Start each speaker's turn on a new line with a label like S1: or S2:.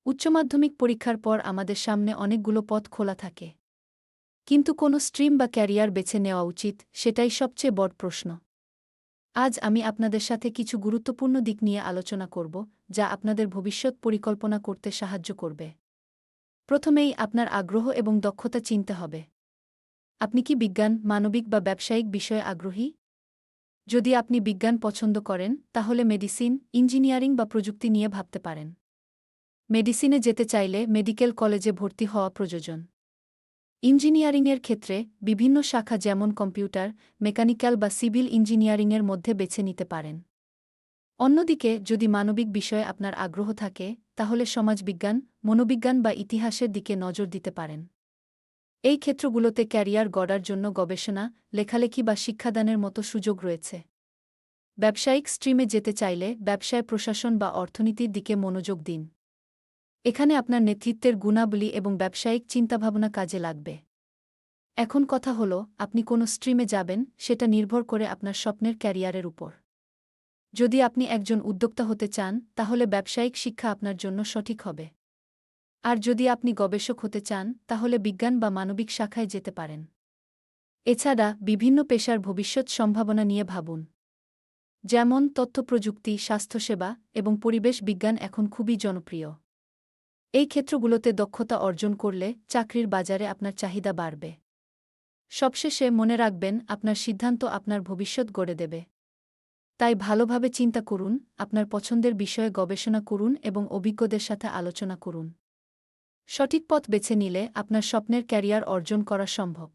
S1: উচ্চ পরীক্ষার পর আমাদের সামনে অনেকগুলো পথ খোলা থাকে। কিন্তু কোন স্ট্রিম বা ক্যারিয়ার বেছে নেওয়া উচিত, সেটাই সবচেয়ে বড় প্রশ্ন। আজ আমি আপনাদের সাথে কিছু গুরুত্বপূর্ণ দিক নিয়ে আলোচনা করব, যা আপনাদের ভবিষ্যৎ পরিকল্পনা করতে সাহায্য করবে। প্রথমেই আপনার আগ্রহ এবং দক্ষতা চিনতে হবে। আপনি কি বিজ্ঞান, মানবিক বা ব্যবসায়িক বিষয়ে আগ্রহী? যদি আপনি বিজ্ঞান পছন্দ করেন, তাহলে মেডিসিন, ইঞ্জিনিয়ারিং বা প্রযুক্তি নিয়ে ভাবতে পারেন। মেডিসিনে যেতে চাইলে মেডিকেল কলেজে ভর্তি হওয়া প্রয়োজন। ইঞ্জিনিয়ারিংয়ের ক্ষেত্রে বিভিন্ন শাখা যেমন কম্পিউটার, মেকানিক্যাল বা সিভিল ইঞ্জিনিয়ারিংয়ের মধ্যে বেছে নিতে পারেন। অন্যদিকে যদি মানবিক বিষয়ে আপনার আগ্রহ থাকে, তাহলে সমাজবিজ্ঞান, মনোবিজ্ঞান বা ইতিহাসের দিকে নজর দিতে পারেন। এই ক্ষেত্রগুলোতে ক্যারিয়ার গড়ার জন্য গবেষণা, লেখালেখি বা শিক্ষাদানের মতো সুযোগ রয়েছে। ব্যবসায়িক স্ট্রিমে যেতে চাইলে ব্যবসায় প্রশাসন বা অর্থনীতির দিকে মনোযোগ দিন। এখানে আপনার নেতৃত্বের গুণাবলী এবং ব্যবসায়িক চিন্তাভাবনা কাজে লাগবে। এখন কথা হল, আপনি কোন স্ট্রিমে যাবেন সেটা নির্ভর করে আপনার স্বপ্নের ক্যারিয়ারের উপর। যদি আপনি একজন উদ্যোক্তা হতে চান, তাহলে ব্যবসায়িক শিক্ষা আপনার জন্য সঠিক হবে। আর যদি আপনি গবেষক হতে চান, তাহলে বিজ্ঞান বা মানবিক শাখায় যেতে পারেন। এছাড়া বিভিন্ন পেশার ভবিষ্যৎ সম্ভাবনা নিয়ে ভাবুন। যেমন তথ্যপ্রযুক্তি, স্বাস্থ্যসেবা এবং পরিবেশ বিজ্ঞান এখন খুবই জনপ্রিয়। এই ক্ষেত্রগুলোতে দক্ষতা অর্জন করলে চাকরির বাজারে আপনার চাহিদা বাড়বে। সবশেষে মনে রাখবেন, আপনার সিদ্ধান্ত আপনার ভবিষ্যৎ গড়ে দেবে। তাই ভালোভাবে চিন্তা করুন, আপনার পছন্দের বিষয়ে গবেষণা করুন এবং অভিজ্ঞদের সাথে আলোচনা করুন। সঠিক পথ বেছে নিলে আপনার স্বপ্নের ক্যারিয়ার অর্জন করা সম্ভব।